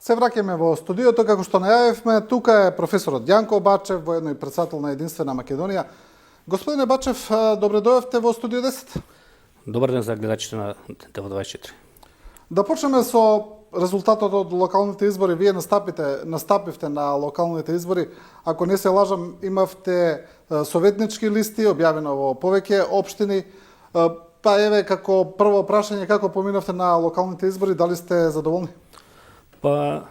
Се враќаме во студиото, како што најавивме, тука е професорот Јанко Бачев, воедно и председател на Единствена Македонија. Господине Бачев, добре дојавте во студио 10. Добар ден за гледачите на ТВ24. Да почнеме со резултатот од локалните избори. Вие настапивте на локалните избори. Ако не се лажам, имавте советнички листи, објавено во повеќе општини. Па еве, како прво прашање, како поминавте на локалните избори, дали сте задоволни? Па,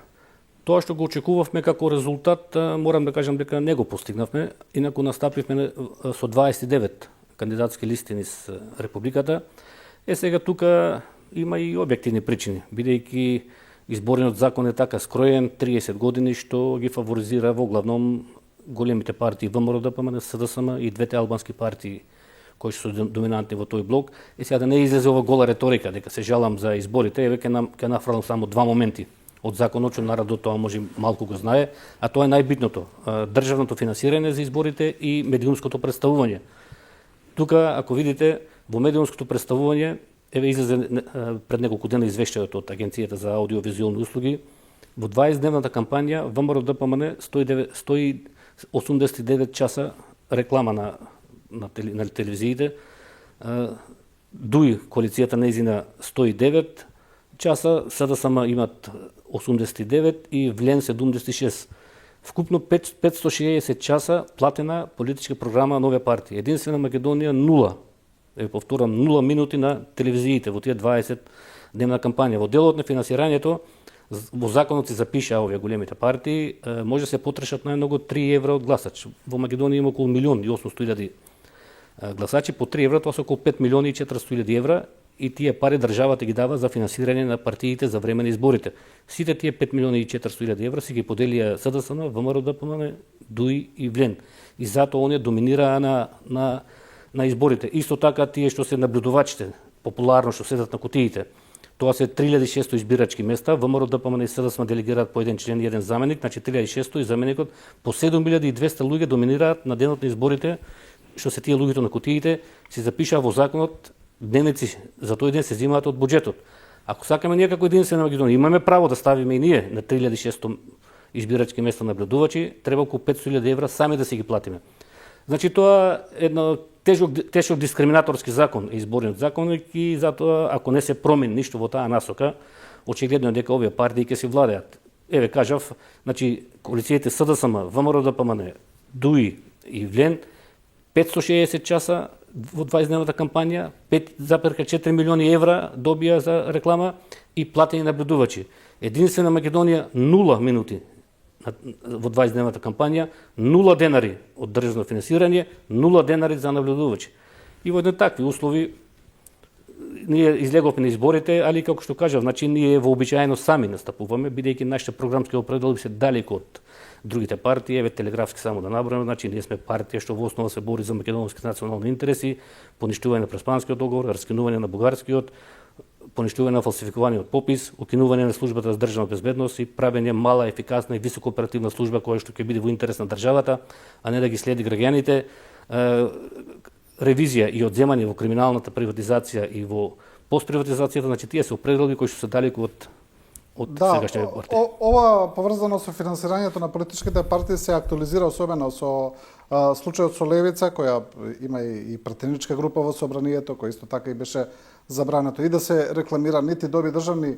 тоа што го очекувавме како резултат, морам да кажам дека не го постигнавме, инаку настапивме со 29 кандидатски листи низ Републиката. Сега тука има и објективни причини, бидејќи изборниот закон е така скроен 30 години што ги фаворизира во главном големите партии ВМРО, ДПМН, СДСМ и двете албански партии кои се доминантни во тој блок. Сега да не излезе ова гола реторика дека се жалам за изборите, еве ќе нафрлам само два моменти од законот, што народот тоа може малку го знае, а тоа е најбитното. Државното финансирање за изборите и медиумското представување. Тука, ако видите, во медиумското представување, еве излезе пред неколку дена извештајот од Агенцијата за аудиовизуелни услуги, во 20-дневната кампања ВМРО ДПМН 189 часа реклама на телевизиите, ДУИ, коалицијата нејзина 109 часа, СДСМ имат 89 и ВЛЕН 76. Вкупно 560 часа платена политичка програма на овие партии. Единствена Македонија 0. Повторам, 0 минути на телевизиите во тие 20 дневна кампања. Во делот на финансирањето, во законот се запиша овие големите партии, може да се потрошат најмногу 3 евра од гласач. Во Македонија има околу 1.800.000 гласачи, по 3 евра, тоа се околу 5.400.000 евра, и тие пари државата ги дава за финансирање на партиите за време на изборите. Сите тие 5.400.000 евра си ги поделија СДСМ, ВМРО, ДПМН, ДУИ и ВЛЕН. И затоа оние доминираа на изборите. Исто така тие што се наблюдувачите, популарно што седат на кутиите, тоа се 3600 избирачки места, ВМРО, ДПМН и СДСМ делегираат по еден член и еден заменик, значи 3600 и заменикот по 7200 луѓе доминираат на денот на изборите, што се тие луѓето на кутиите, се запишаа во законот, дневници за тој ден се земаат од буџетот. Ако сакаме ние како Единствена Македонија, имаме право да ставиме и ние на 3600 избирачки места наблюдувачи, треба околу 500.000 евра сами да си ги платиме. Значи тоа е едно тешок дискриминаторски закон, изборниот закон, и затоа ако не се промени ништо во таа насока, очигледно е дека овие партии ќе се владеат. Еве кажав, значи коалициите СДСМ, ВМРО, ДПМН, ДУИ и ВЛЕН 560 часа во 20-дневната кампања, 5,4 милиони евра добија за реклама и платени наблюдувачи. Единствена Македонија 0 минути во 20-дневната кампања, 0 денари од државно финансирање, 0 денари за наблюдувачи. И во едни такви услови ние излеговме на изборите, али како што кажав, значи ние вообичаено сами настапуваме, бидејќи нашите програмски определи се далеку од другите партии. Еве телеграфски само да набројам, значи ние сме партија што во основа се бори за македонските национални интереси, поништување на Преспанскиот договор, раскинување на бугарскиот, поништување на фалсификуваниот попис, укинување на службата за државна безбедност и правење мала, ефикасна и високо оперативна служба која што ќе биде во интерес на државата, а не да ги следи граѓаните. Ревизија и одземање во криминалната приватизација и во постприватизацијата, значи тие се определи кои што се далеку од сегашните партии. Ова поврзано со финансирањето на политичките партии се актуализира особено со случајот со Левица, која има и претеничка група во собранието, која исто така и беше забрането и да се рекламира нити доби државни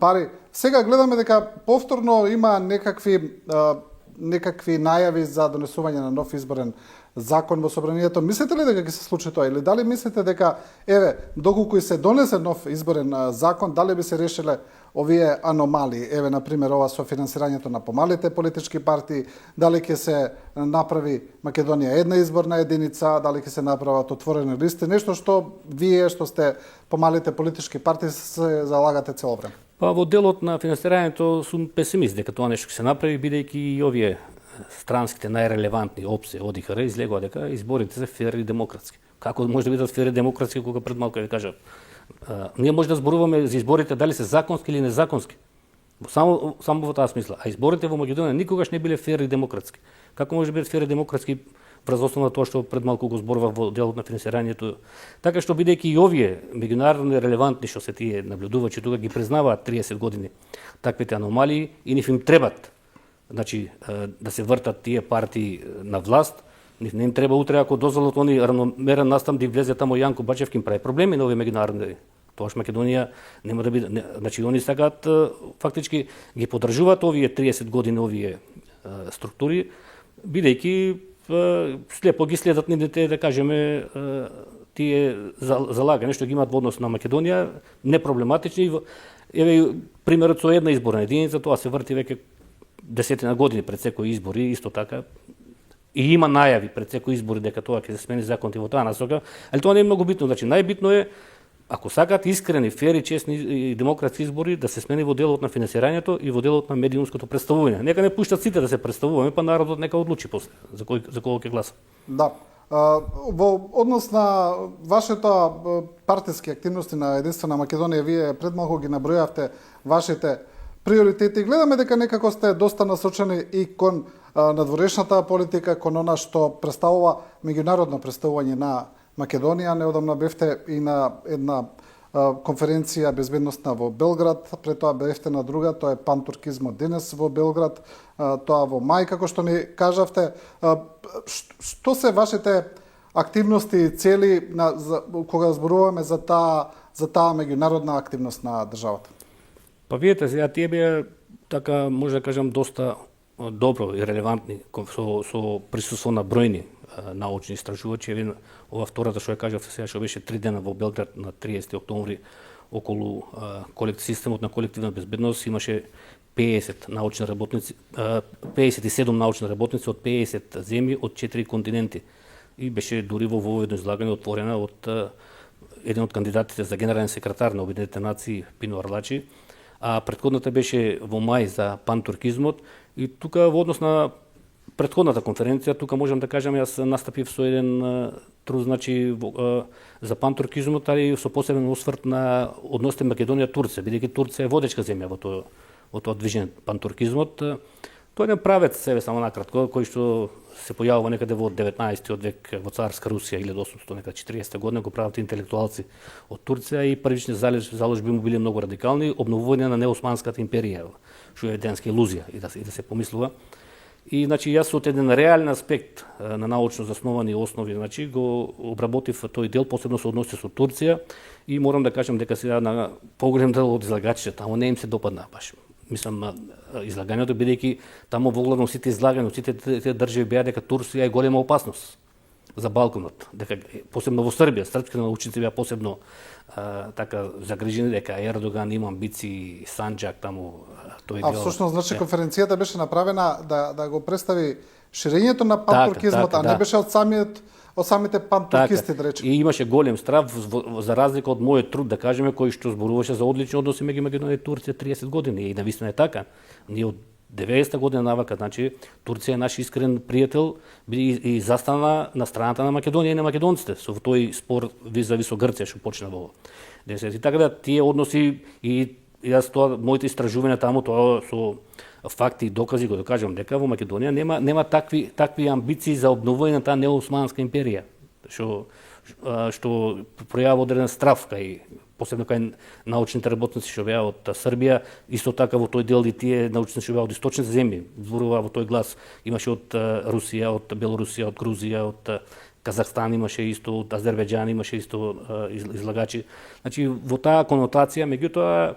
пари. Сега гледаме дека повторно има некакви најави за донесување на нов изборен закон во собранието. Мислите ли дека ќе се случи тоа, или дали мислите дека доколку и се донесе нов изборен закон, дали би се решиле овие аномалии, например ова со финансирањето на помалите политички партии, дали ќе се направи Македонија една изборна единица, дали ќе се направат отворени листи, нешто што вие што сте помалите политички партии се залагате цело време? Па во делот на финансирањето сум песимист дека тоа нешто ќе се направи, бидејќи и овие странските најрелевантни опции од ИХР излегува дека изборите се фер и демократски. Како може да бидат фер и демократски кога пред малку ви кажав? Ние може да зборуваме за изборите дали се законски или незаконски. Само во таа смисла. А изборите во Македонија никогаш не биле фер и демократски. Како може да бидат фер и демократски врз основа на тоа што пред малку го зборував во делот на финансирањето. Така што бидејќи и овие меѓународно релевантни што се тие наблюдувачи тука ги признаваат 30 години таквите аномалии и нив им требат, значи да се вртат тие партии на власт. Не им треба утре ако дозволат они равномерен настан да влезе тамо Јанко Бачевски им прави проблеми на овие меѓународни. Тоаш Македонија нема да биде, значи они сакаат фактички ги поддржуваат овие 30 години овие структури, бидејќи слепо ги следат нивните, да кажеме, тие залагања што ги имаат во однос на Македонија, непроблематични. Еве примерот со една изборна единица, тоа се врти веќе десетина години пред секој избори, исто така. И има најави пред секој избори дека тоа ќе се смени законот и во таа насока, али тоа не е многу битно. Значи најбитно е ако сакаат искрени, фери, честни и демократски избори да се смени во делот на финансирањето и во делот на медиумското представување. Нека не пуштат сите да се представуваме, па народот нека одлучи после за кого ќе гласа. Да. Во однос на вашите партиски активности на Единствена Македонија, вие пред малку ги набројавте вашите приоритети. Гледаме дека некако сте доста насочени и кон надворешната политика, кон она што представува меѓународно представување на Македонија. Неодамна бевте и на една конференција безбедносна во Белград, пред тоа бевте на друга, тоа е пантуркизмот денес во Белград, тоа во мај, како што ни кажавте. Што се вашите активности и цели кога зборуваме за таа меѓународна активност на државата? Па видите, сега тие беа така, може да кажам, доста добро и релевантни со присуство на бројни научни истражувачи. Ова втората што ја кажав сега, што беше 3 дена во Белград на 30 октомври околу системот на колективна безбедност, имаше 50 научни работници, 57 научни работници од 50 земји од 4 континенти. И беше дури во воведно излагање отворена од еден од кандидатите за генерален секретар на Обединетите нации, Пино Арлачи, а претходната беше во мај за пантуркизмот. И тука во однос на претходната конференција, тука можам да кажам, јас настапив со еден труд, значи, за пантуркизмот, али со посебен осврт на односите Македонија-Турција, бидејќи Турција е водечка земја во тоа движење пантуркизмот. Тој е еден правец, себе само накратко, кој што се појавува некаде во 19 век во царска Русија, 1840 година, го прават интелектуалци од Турција и првични заложби му биле многу радикални, обновување на неосманската империја, што е денска илузија и да се помислува. И значи јас од еден реален аспект на научно засновани основи, значи го обработив тој дел, посебно со односи со Турција, и морам да кажам дека сега на поголем дел од излагачите таму не им се допадна баш. Мислам, излагањето, бидејќи таму во главно сите излагања, сите држави беа дека Турција е голема опасност за Балканот, дека посебно во Србија, српските научници беа посебно така загрижени дека Ердоган има амбиции, Санџак таму тој дел. Всушност, значи конференцијата беше направена да го представи ширењето на пантуркизмот, а не беше од самите пантуркисти, да речеме. И имаше голем страв, за разлика од мојот труд, да кажеме, кој што зборуваше за одлични односи меѓу Македонија и Турција 30 години. И навистина е така. Ние од 90-та година навака, значи, Турција е наш искрен пријател и застана на страната на Македонија и на македонците со тој спор визави со Грција што почна во 90-ти. Така да тие односи и јас тоа моите истражувања таму тоа со факти и докази го докажам дека во Македонија нема такви амбиции за обновување на таа неосманска империја што пројавува одреден страв посебно кај научните работници што беа од Србија, исто така во тој дел и тие научници што беа од источните земји, зборува во тој глас, имаше од Русија, од Белорусија, од Грузија, од Казахстан имаше исто, од Азербејџан имаше исто излагачи. Значи во таа конотација, меѓутоа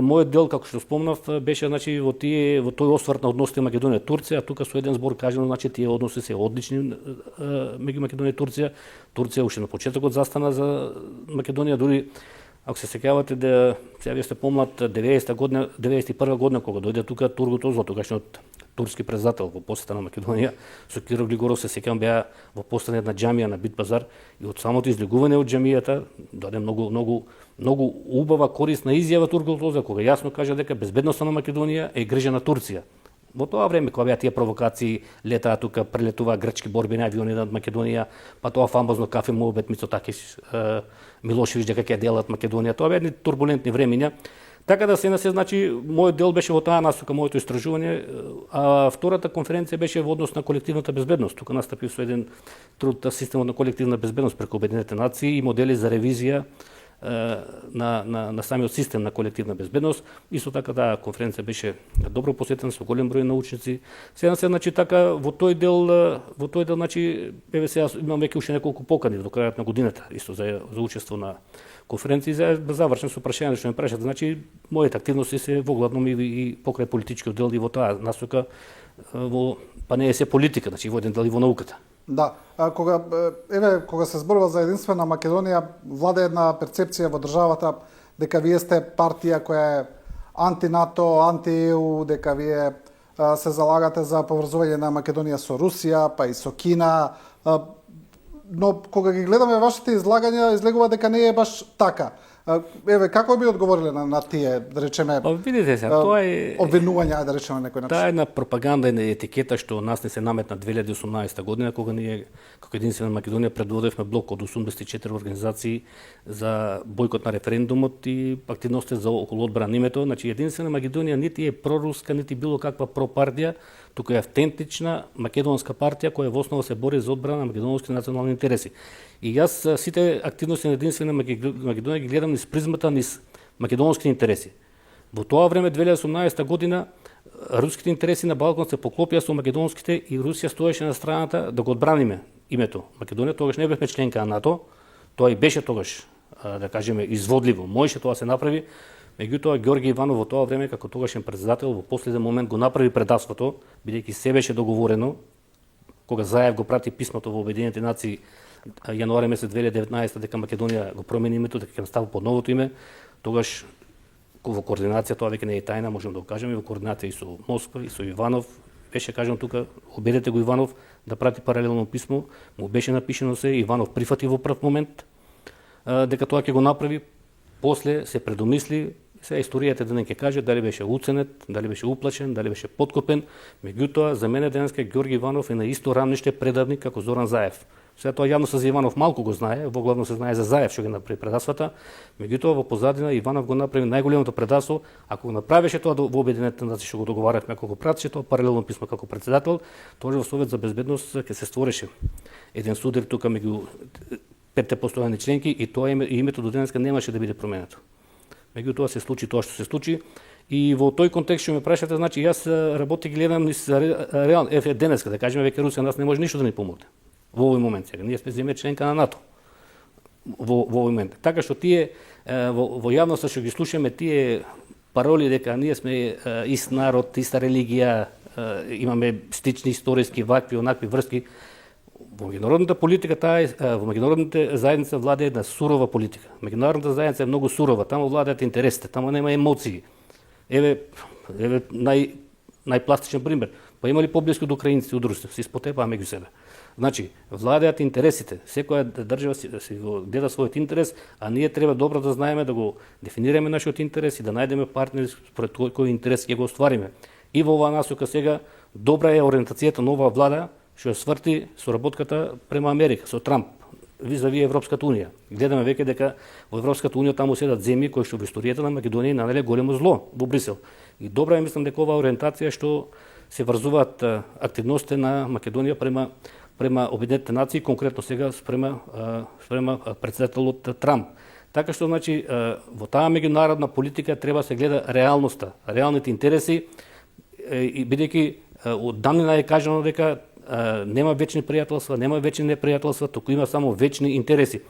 мојот дел, како што спомнав, беше значи во тој осврт на односите Македонија Турција, тука со еден збор кажано, значи тие односи се одлични меѓу Македонија и Турција. Турција уште на почетокот застана за Македонија, дури ако се сеќавате да сега вие сте помлад 91 година кога дојде тука Тургут Озло, тогашниот турски председател во посета на Македонија, со Киро Глигоров се сеќавам беа во посета на џамија на Бит пазар и од самото излегување од џамијата даде многу убава корисна изјава Тургут Озло, кога јасно кажа дека безбедноста на Македонија е грижа на Турција. Во тоа време кога беа тие провокации, летаа тука, прелетуваа грчки борбени авиони над Македонија, па тоа фамозно кафе Муабет Мицотакис, Милошевиќ дека ќе делат Македонија, тоа беа едни турбулентни времиња. Така да се значи, мојот дел беше во таа насока, моето истражување, а втората конференција беше во однос на колективната безбедност. Тука настапи со еден труд на системот на колективна безбедност преку Обединетите нации и модели за ревизија на самиот систем на колективна безбедност. Исто така таа конференција беше добро посетена со голем број научници. Сега значи така во тој дел значи еве сега имам веќе уште неколку покани до крајот на годината исто за учество на конференции. За да завршам со прашање што ме прашат, значи моите активности се воглавном и покрај политичкиот дел и во таа насока па не е се политика, значи во еден дел и во науката. Да, кога се зборува за единствена Македонија, влада една перцепција во државата дека вие сте партија која е анти-НАТО, анти-ЕУ, дека вие се залагате за поврзување на Македонија со Русија, па и со Кина, но кога ги гледаме вашите излагања, излегува дека не е баш така. Еве, како би одговориле на тие, да речеме, па видите се, тоа е обвинувања, да речеме некој начин? Таа е една пропаганда и на етикета што нас не се наметна 2018 година, кога ние како единствена Македонија предводевме блок од 84 организации за бојкот на референдумот и активности за околу одбрана името. Значи единствена Македонија нити е проруска, нити било каква пропартија, туку е автентична македонска партија која во основа се бори за одбрана на македонски национални интереси. И јас сите активности на единствена Македонија ги гледам низ призмата низ македонски интереси. Во тоа време 2018 година руските интереси на Балкан се поклопија со македонските и Русија стоеше на страната да го одбраниме името Македонија. Тогаш не бевме членка на НАТО, тоа и беше тогаш да кажеме изводливо. Можеше тоа се направи. Меѓутоа Ѓорги Иванов во тоа време како тогашен претседател во последен момент го направи предавството, бидејќи се беше договорено кога Заев го прати писмото во Обединетите нации јануари месец 2019 дека Македонија го промени името, дека ќе става под новото име. Тогаш во координација, тоа веќе не е тајна, можеме да го кажеме, во координација и со Москва и со Иванов, беше кажано тука, убедете го Иванов да прати паралелно писмо, му беше напишено се, Иванов прифати во прв момент дека тоа ќе го направи, после се предомисли, сега историјата да не ќе каже дали беше уценет, дали беше уплашен, дали беше подкопен, меѓутоа за мене денеска Ѓорги Иванов е на исто рамниште предавник како Зоран Заев. Сега тоа јавно за Иванов малку го знае, во главно се знае за Заев што ги направи предавствата, меѓутоа во позадина Иванов го направи најголемото предавство. Ако го направеше тоа во Обединетите нации што го договаравме, ако го пратеше тоа паралелно писмо како претседател, тоа во Совет за безбедност ќе се створеше еден судар тука меѓу петте постојани членки и тоа името до денеска немаше да биде променето. Меѓутоа се случи тоа што се случи и во тој контекст што ме прашате, значи јас работи гледам низ реално денеска, да кажеме веќе Русија нас не може ништо да ни помогне. Во овој момент сега ние сме земја членка на НАТО. Во овој момент. Така што тие во јавноста што ги слушаме тие пароли дека ние сме ист народ, иста религија, имаме стични историски вакви онакви врски. Во меѓународната политика во меѓународните заедница владее една сурова политика. Меѓународната заедница е многу сурова, таму владеат интересите, таму нема емоции. Еве најпластичен пример. Па има ли поблиску до украинците од Русија? Се испотепаа меѓу себе. Значи, владеат интересите. Секоја држава си го гледа својот интерес, а ние треба добро да знаеме да го дефинираме нашиот интерес и да најдеме партнери според кој интерес ќе го оствариме. И во оваа насока сега добра е ориентацијата на оваа влада што сврти соработката према Америка со Трамп визави Европската унија. Гледаме веќе дека во Европската унија таму седат земји кои што во историјата на Македонија нанеле големо зло во Брисел. И добра е мислам дека оваа ориентација што се врзуваат активностите на Македонија према Обединетите нации, конкретно сега спрема претседателот Трамп. Така што значи во таа меѓународна политика треба се гледа реалноста, реалните интереси и бидејќи од давнина е кажано дека нема вечни пријателства, нема вечни непријателства, туку има само вечни интереси.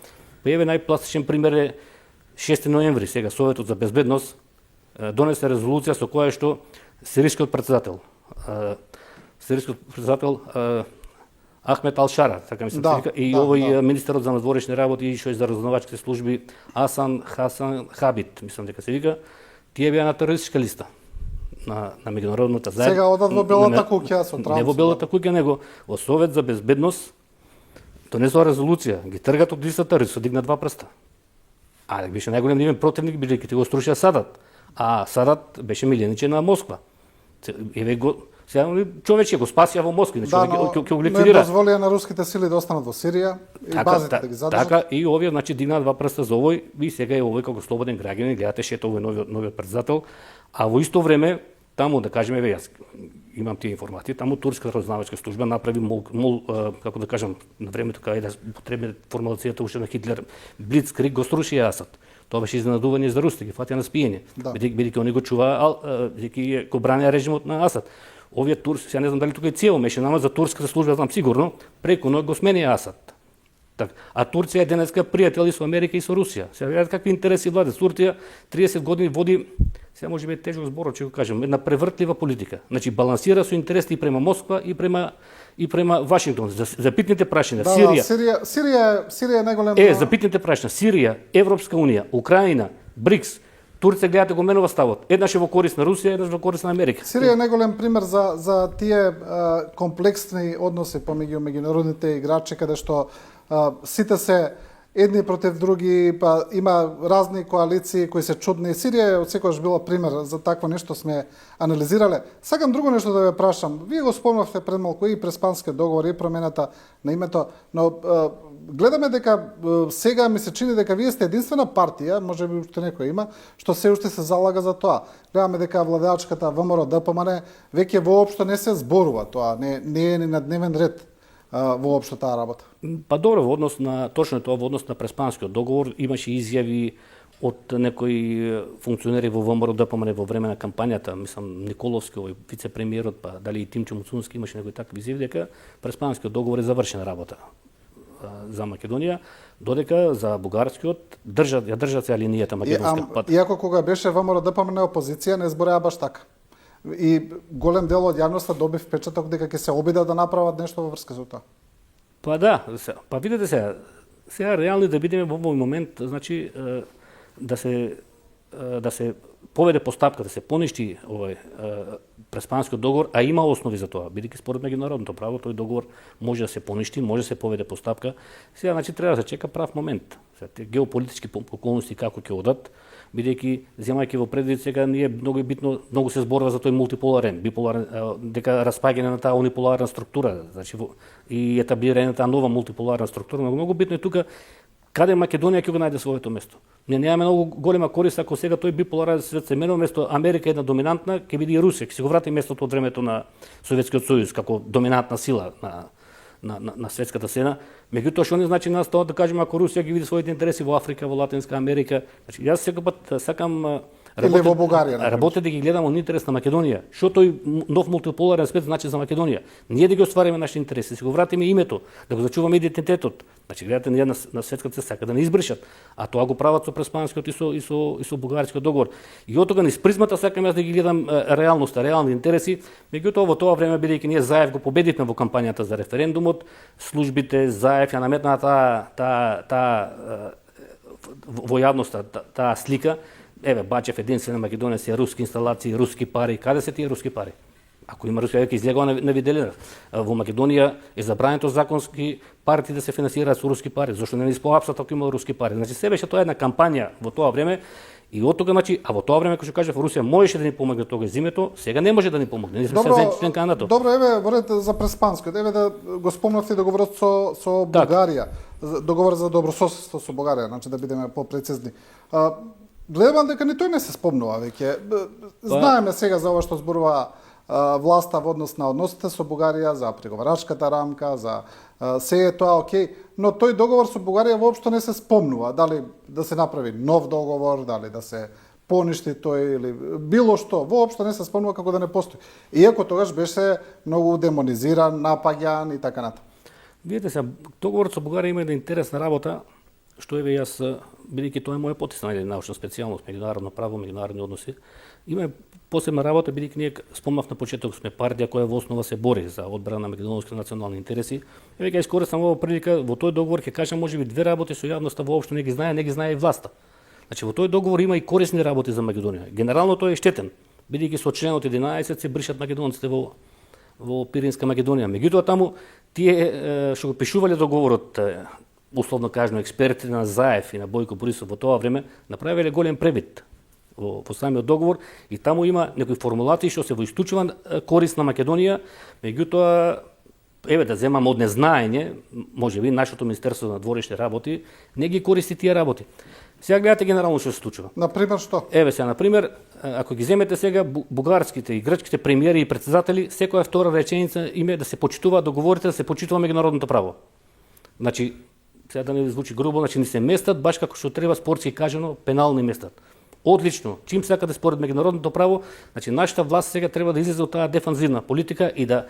Па еве најпластичен пример е 6 ноември, сега Советот за безбедност донесе резолуција со која што сирискиот председател Ахмет Алшара, така мислам се вика, и овој министерот за надворешни работи и што е за разузнавачките служби Хасан Хабит, мислам дека се вика, тие беа на терористичка листа на меѓународната заедница. Сега одат во белата куќа со Трамп. Не во белата куќа, него во Совет за безбедност донесоа резолуција, ги тргат од листата, се дигна 2 прста. А беше најголем нивен противник, бидејќи го струшија Садат. А Садат беше милениče на Москва. Еве го Сега човече го спасија во Москва, значи ќе го не ликвидира. дозволија на руските сили да останат во Сирија и базите да ги задржат. Така и овие значи дигнаа два прста за овој, и сега е овој како слободен граѓанин, гледате шета овој новиот председател, а во исто време таму да кажеме јас имам тие информации, таму турската разузнавачка служба направи како да кажам на времето кога да потребне формулацијата уште на Хитлер, блицкриг го сруши Асад. Тоа беше изненадување за русите, ги фатија на спиење. Бидејќи они го чуваа, бидејќи го бранеа режимот на Асад. Овие турски, сега не знам дали тука е ЦИЕО меше, нама за турската служба знам сигурно, преку ноќ го сменија Асад. Так, а Турција е денеска пријатели со Америка и со Русија. Сега видите какви интереси владат. Турција 30 години води, сега може би е тежок збор, ќе го кажам, една превртлива политика. Значи балансира со интереси и према Москва и према Вашингтон. За питните прашања, Сирија е најголем. За питните прашања, Сирија, Европска унија, Украина, БРИКС, Турција гледате го менува ставот. Еднаш е во корист на Русија, еднаш во корист на Америка. Сирија е најголем пример за тие комплексни односи помеѓу меѓународните играчи, каде што сите се едни против други, па има разни коалиции кои се чудни. Сирија од секогаш била пример за такво нешто, сме анализирале. Сакам друго нешто да ве прашам. Вие го спомнавте пред малку и Преспанскиот договор и промената на името, но гледаме дека сега ми се чини дека вие сте единствена партија, може би уште некој има, што се уште се залага за тоа. Гледаме дека владеачката ВМРО ДПМН веќе воопшто не се зборува тоа, не е ни на дневен ред воопшто таа работа. Па добро, во однос на точно тоа, во однос на Преспанскиот договор имаше изјави од некои функционери во ВМРО ДПМН во време на кампањата, мислам Николовски, овој вице-премиерот, па дали и Тимчо Муцунски имаше некои такви изјави дека Преспанскиот договор е завршена работа за Македонија, додека за бугарскиот држат се линијата македонска пат. Иако кога беше ВМРО ДПМН опозиција не збореа баш така. И голем дел од јавноста доби впечаток дека ќе се обидат да направат нешто во врска со тоа. Па да, па видете сега реални да бидеме во овој момент, значи да се поведе постапка, да се поништи овој Преспанскиот договор, а има основи за тоа, бидејќи според меѓународното право тој договор може да се поништи, може да се поведе постапка. Сега значи треба да се чека прав момент. Сега те геополитички околности како ќе одат, бидејќи земајќи во предвид сега ние многу битно, многу се зборува за тој мултиполарен, биполарен, дека распаѓање на таа униполарна структура, значи и етаблирање на таа нова мултиполарна структура, многу битно е тука каде Македонија ќе го најде своето место. Ние немаме многу голема корист ако сега тој биполарен свет се менува, место Америка е една доминантна, ќе биде и Русија, ќе се го врати местото од времето на Советскиот сојуз како доминантна сила на светската сцена. Меѓутоа што не значи нас тоа да кажеме ако Русија ги види своите интереси во Африка, во Латинска Америка. Значи јас секој пат сакам или во Бугарија. Работе да ги гледам од интерес на Македонија. Што тој нов мултиполарен свет значи за Македонија? Ние да ги оствариме нашите интереси, да си го вратиме името, да го зачуваме идентитетот. Значи гледате ние на светската сака да не избришат, а тоа го прават со Преспанскиот и со бугарскиот договор. И од тога низ призмата сакам јас да ги гледам реалноста, реални интереси, меѓутоа во тоа време бидејќи ние Заев го победивме во кампањата за референдумот, службите Заев ја наметнаа во јавноста таа слика. Еве, Бачев единствена Македонија се руски инсталации, руски пари. Каде се тие руски пари? Ако има руски, ќе излегува на виделина. Во Македонија е забрането законски партии да се финансираат со руски пари. Зошто не испоапсат ако има руски пари? Значи се беше тоа една кампања во тоа време и од тога, значи, а во тоа време кој што кажав Русија можеше да ни помогне тога зимето, сега не може да ни помогне. Ние сме членка на НАТО. Добро, еве, ворете за Преспанскиот. Еве да го спомнавте договорот со Бугарија. Договор за добрососедство со Бугарија, значи да бидеме попрецизни. Гледам дека ни тој не се спомнува веќе. Знаеме сега за ова што зборува власта во однос на односите со Бугарија, за преговарачката рамка, за се е тоа окей, но тој договор со Бугарија воопшто не се спомнува. Дали да се направи нов договор, дали да се поништи тој или било што, воопшто не се спомнува како да не постои. Иако тогаш беше многу демонизиран, напаѓан и така натаму. Видете се, договорот со Бугарија има една интересна работа, што еве јас, бидејќи тоа е моја потисна научна специјалност, меѓународно право, меѓународни односи, има посебна работа, бидејќи ние спомнав на почеток сме партија која во основа се бори за одбрана на македонските национални интереси. Еве ќе искористам оваа прилика, во тој договор ќе кажам можеби две работи со јавноста воопшто не ги знае и власта. Значи во тој договор има и корисни работи за Македонија. Генерално тој е штетен, бидејќи со членот 11 се бришат македонците во Пиринска Македонија. Меѓутоа таму тие што го пишувале договорот, условно кажано експертите на Заев и на Бојко Борисов во тоа време направиле голем превид во самиот договор и таму има некои формулации што се во исклучува корист на Македонија, меѓутоа еве да земам од незнаење, можеби нашето Министерство на дворешни работи не ги користи тие работи. Сега гледате генерално што се случува. Например, што? Еве сега, например, ако ги земете сега бугарските и грчките премиери и председатели, секоја втора реченица им е да се почитува договорите, да се почитува меѓународното право. Значи, сега да не звучи грубо, значи не се местат баш како што треба спортски кажано, пенални местат. Одлично. Чим сакате според меѓународното право, значи нашата власт сега треба да излезе од таа дефанзивна политика и да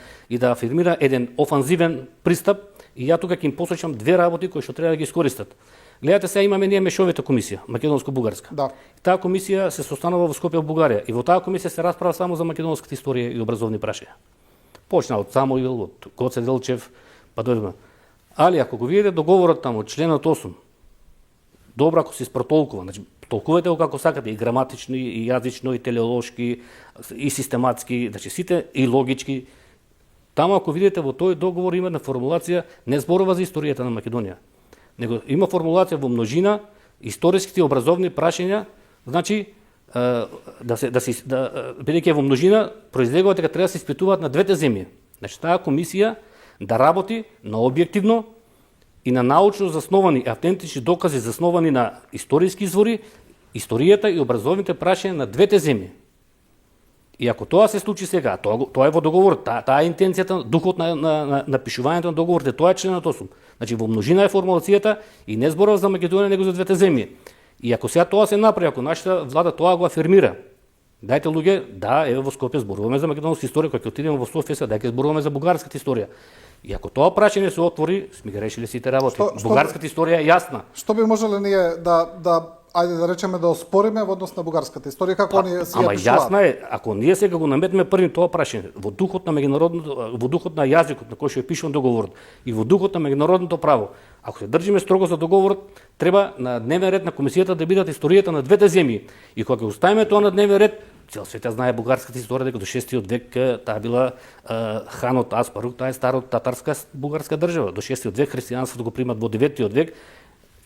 афирмира еден офанзивен пристап и ја тука ќе им посочам две работи кои што треба да ги искористат. Гледате, сега имаме ние мешовита комисија, македонско-бугарска. Да. Таа комисија се состанува во Скопје, во Бугарија, и во таа комисија се расправа само за македонската историја и образовни прашања. Почна од Самуил, од Гоце Делчев, па дојдеме. Али ако го видите договорот таму, членот 8, добро ако се испротолкува, значи толкувајте го како сакате, и граматично, и јазично, и телеолошки, и систематски, значи сите и логички. Таму ако видите во тој договор има една формулација, не зборува за историјата на Македонија, него има формулација во множина, историските и образовни прашања, значи бидејќи во множина, произлегува дека треба да се испитуваат на двете земји. Значи таа комисија да работи на објективно и на научно засновани автентични докази засновани на историски извори, историјата и образовните прашања на двете земји. И ако тоа се случи сега, тоа е во договорот, таа е интенцијата, духот на пишувањето на договорот, тоа е членот 8. Значи во множина е формулацијата и не зборува за Македонија, него за двете земји. И ако сега тоа се направи, ако нашата влада тоа го афирмира, дајте луѓе, да, еве во Скопје зборуваме за македонска историја, кога ќе отидеме во Софија, дајте зборуваме за бугарската историја. И ако тоа прашање се отвори, сме ги решили сите работи. Бугарската историја е јасна. Што би можеле ние ајде да речеме да оспориме во однос на бугарската историја, како они си ја пишуваат? Јасно е, ако ние сега го наметнеме први тоа прашање, во духот на меѓународното, во духот на јазикот на кој што е пишан договорот и во духот на меѓународното право, ако се држиме строго за договорот, треба на дневен ред на комисијата да бидат историјата на двете земји. И кога ќе оставиме тоа на дневен ред, цел свет ја знае бугарската историја дека до 6 век таа била ханот Аспарух, таа е старот татарска бугарска држава. До 6 век христијанството го примат во 9 век.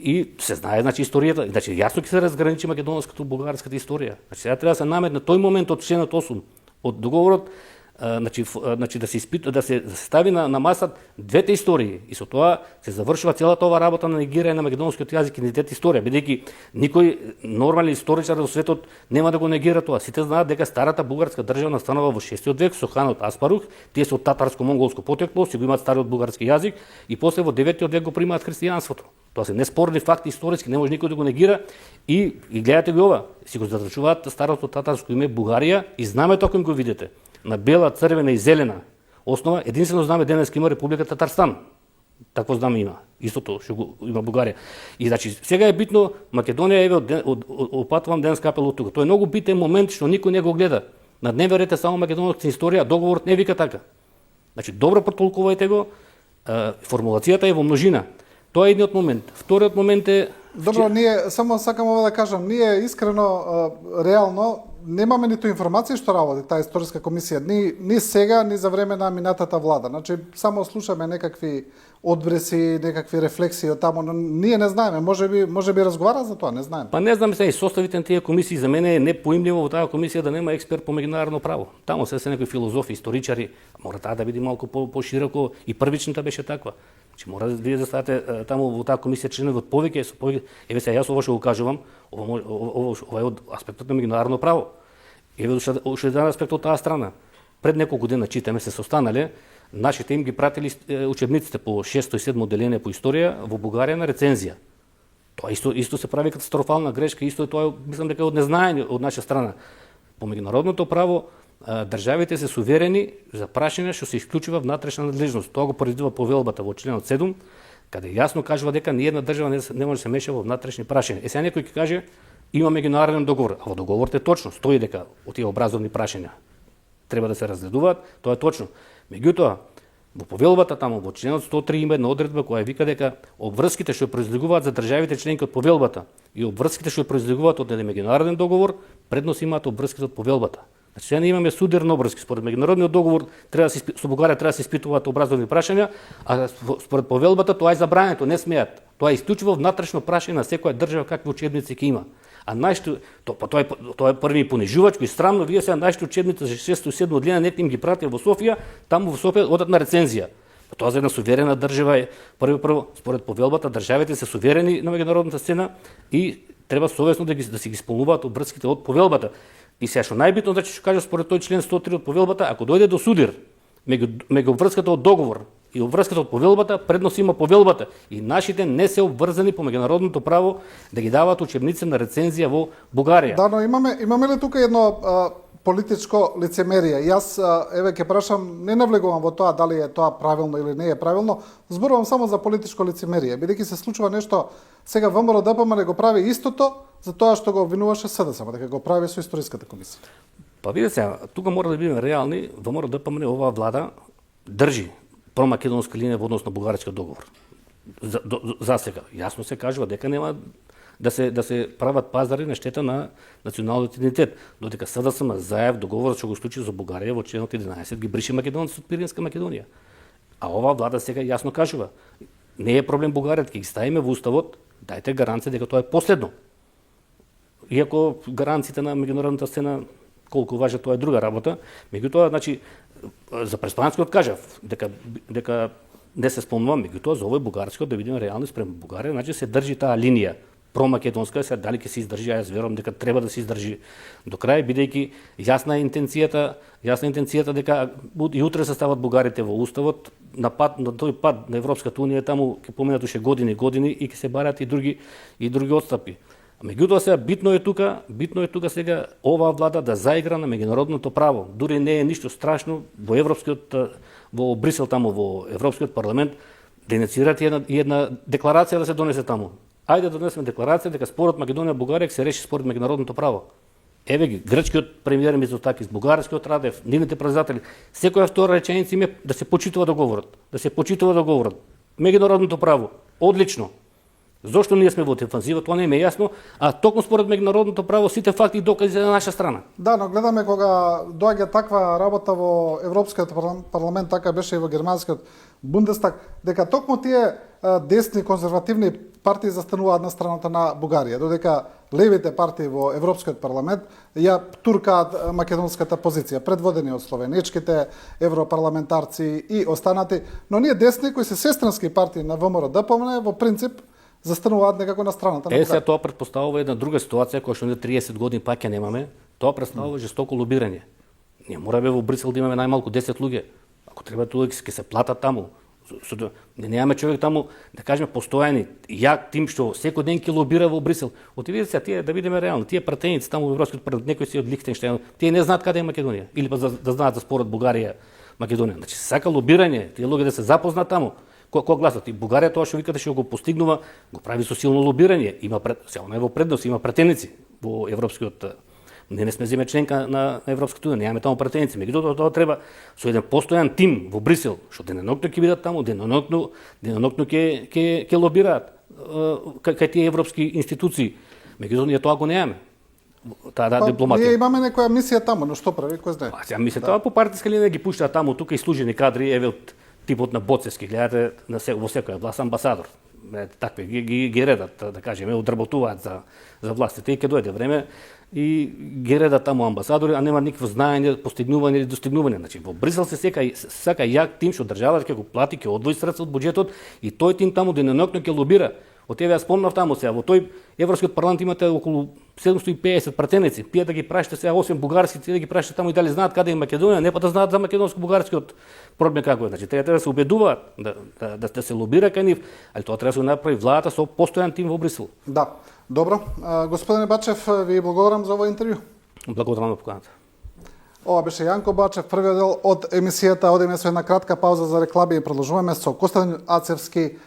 И се знае, значи, историјата, значи, јасно ќе се разграничи македонската бугарската историја. Значи, сега треба да се наметне тој момент од членот 8 од договорот, значи да се испита, да се стави на масата двете истории и со тоа се завршува целата ова работа на негирање на македонскиот јазик и идентитет историја, бидејќи никој нормален историчар во светот нема да го негира тоа. Сите знаат дека старата бугарска држава настанува во 6 век со ханот Аспарух, тие се од татарско-монголско потекло, си го имаат стариот бугарски јазик и после во 9 век го примаат христијанството. Тоа се неспорни факти историски, не може никој да го негира и гледате го ова, си го задржуваат старото татарско име Бугарија и знамето ако им го видите на бела, црвена и зелена основа, единствено знаме денеска има Република Татарстан. Такво знаме има. Истото што го има Бугарија. И значи сега е битно Македонија еве опатувам денеска апел од тука. Тоа е многу битен момент што никој не го гледа. На дневен ред е само македонската историја, договорот не вика така. Значи добро протолкувајте го, формулацијата е во множина. Тоа е едниот момент. Вториот момент е Добро, ние само сакам ова да кажам, ние искрено реално немаме ниту информации што работи таа историска комисија, ни сега, ни за време на минатата влада. Значи, само слушаме некакви одбреси, некакви рефлексии од таму, но ние не знаеме, можеби разговара за тоа, не знаеме. Па не знам сега и составите на тие комисии, за мене е непоимливо во таа комисија да нема експерт по меѓународно право. Таму се некои филозофи, историчари, мора таа да биде малку пошироко и првичната беше таква. Значи мора да вие да ставате таму во таа комисија членови од повеќе, еве сега јас ова што го кажувам, ова е од аспектот на меѓународно право. Еве уште еден аспект од таа страна. Пред неколку дена читаме се состанале, нашите им ги пратили учебниците по 6 и 7 одделение по историја во Бугарија на рецензија. Тоа исто се прави катастрофална грешка, исто е тоа мислам дека од незнаење од наша страна. По меѓународното право државите се суверени за прашања што се исклучува внатрешна надлежност. Тоа го поредува повелбата во членот 7, каде јасно кажува дека ниедна држава не може да се меша во внатрешни прашања. Сега некој ќе каже има меѓународен договор, а во договорот е точно, стои дека од тие образовни прашања треба да се разгледуваат, тоа е точно. Меѓутоа, во повелбата таму во членот 103 има една одредба која вика дека обврските што произлегуваат за државите членки од повелбата и обврските што произлегуваат од еден меѓународен договор, предност имаат обврските од повелбата. Значи, сега имаме судирни обврски. Според меѓународниот договор со Бугарија треба да се испитуваат образовни прашања, а според повелбата тоа е забрането, не смеат. Тоа е исклучиво внатрешно прашање на секоја држава какви учебници ќе има. А тоа е први понижувачко и срамно, вие сега нашите учебници за 6 и 7 година не им ги пратите во Софија, таму во Софија одат на рецензија. Тоа за една суверена држава е прво според повелбата државите се суверени на меѓународната сцена и треба совесно да си ги исполнуваат обврските од повелбата. И сега што најбитно значи што кажа според тој член 103 од повелбата, ако дојде до судир меѓу обврската од договор и обврската од повелбата, предност има повелбата и нашите не се обврзани по меѓународното право да ги даваат учебници на рецензија во Бугарија. Да, но имаме ли тука едно политичко лицемерие? Јас еве ќе прашам, не навлегувам во тоа дали е тоа правилно или не е правилно, зборувам само за политичко лицемерие, бидејќи се случува нешто сега ВМРО ДПМН го прави истото за тоа што го обвинуваше СДСМ, дека го прави со историската комисија. Па видите сега, тука мора да бидеме реални, ВМРО ДПМН оваа влада држи промакедонска линија во однос на бугарскиот договор. За сега јасно се кажува дека нема да се прават пазари на штета на националниот идентитет, додека СДСМ заев договорот што го склучи за Бугарија во членот 11 ги брише македонците од Пиринска Македонија. А оваа влада сега јасно кажува, не е проблем Бугарија, ќе ги ставиме во уставот, дајте гаранција дека тоа е последно. Иако гаранциите на меѓународната сцена колку важат, тоа е друга работа, меѓутоа значи за преспанскиот кажав дека не се спомнувам, меѓутоа за овој бугарскиот да видиме реално спрема Бугарија, значи се држи таа линија промакедонска, сега дали ќе се издржи, јас верувам дека треба да се издржи до крај, бидејќи јасна е интенцијата дека и утре се стават бугарите во уставот, на тој пат на Европската унија таму ќе поменат уште години и ќе се барат и други отстапи. Меѓутоа сега битно е тука сега оваа влада да заигра на меѓународното право. Дури не е ништо страшно во Брисел таму во Европскиот парламент да инициират една декларација да се донесе таму. Ајде да донесеме декларација дека спорот Македонија Бугарија ќе се реши според меѓународното право. Еве ги, грчкиот премиер Мицотакис, бугарскиот Радев, нивните председатели, секоја втора реченица им е да се почитува договорот, Меѓународното право, одлично. Зошто ние сме во дефанзива, тоа не е јасно, а токму според меѓународното право сите факти и докази се на наша страна. Да, но гледаме кога доаѓа таква работа во Европскиот парламент, така беше и во германскиот Бундестаг, дека токму тие десни конзервативни партии застануваат на страната на Бугарија, додека левите партии во Европскиот парламент ја туркаат македонската позиција, предводени од словенечките европарламентарци и останати, но ние десни кои се сестрински партии на ВМРО ДПМН во принцип застануваат некако на страната на Бугарија. Сега тоа претпоставува една друга ситуација која што ние 30 години пак ја немаме. Тоа представува жестоко лобирање. Ние мораме во Брисел да имаме најмалку 10 луѓе. Ако треба луѓе ќе се платат таму. Не немаме човек таму, да кажеме постојани, јак тим што секој ден ќе лобира во Брисел. Отидете сега тие да видиме реално, тие пратеници таму во Европскиот парламент, некои си од Лихтенштејн, тие не знаат каде е Македонија или па да знаат за спорот Бугарија Македонија. Значи сака лобирање, тие луѓе да се запознаат таму. Кој гласат? И Бугарија тоа што викате што го постигнува, го прави со силно лобирање. Сега не е во предност, има пратеници во Европскиот. Не сме земе членка на Европската унија, немаме таму пратеници. Меѓутоа тоа треба со еден постојан тим во Брисел, што денонокно ќе бидат таму, денонокно ќе лобираат кај тие европски институции. Меѓутоа ние тоа го немаме. Таа дипломатија. Ние имаме некоја мисија таму, но што прави, кој знае? Сега мисията по партиска линија ги пуштаат таму, тукаислужени кадри, еве од типот на Боцевски, гледате во секоја власт амбасадор. Такви ги редат, да кажеме, одработуваат за властите и ќе дојде време и ги редат таму амбасадори, а нема никакво знаење, постигнување или достигнување. Значи во Брисел се сака јак тим што државата ќе го плати, ќе одвои средства од буџетот и тој тим таму денонокно ќе лобира. Од еве ја спомнав таму сега, во тој Европскиот парламент имате околу 750 пратеници, пие да ги прашате сега 8 бугарски, да ги прашате таму и дали знаат каде е Македонија, не па да знаат за македонско-бугарскиот проблем како е. Значи треба да се убедуваат да се лобира кај нив, али тоа треба да се направи владата со постојан тим во Брисел. Да. Добро. Господине Бачев, ви благодарам за овој интервју. Благодарам на поканата. Ова беше Јанко Бачев, првиот дел од емисијата. Одиме со една кратка пауза за реклами и продолжуваме со Костадин Ацевски,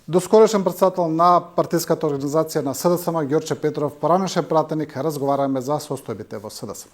доскорешен председател на партиската организација на СДСМ, Ѓорче Петров, поранешен пратеник, разговараме за состојбите во СДСМ.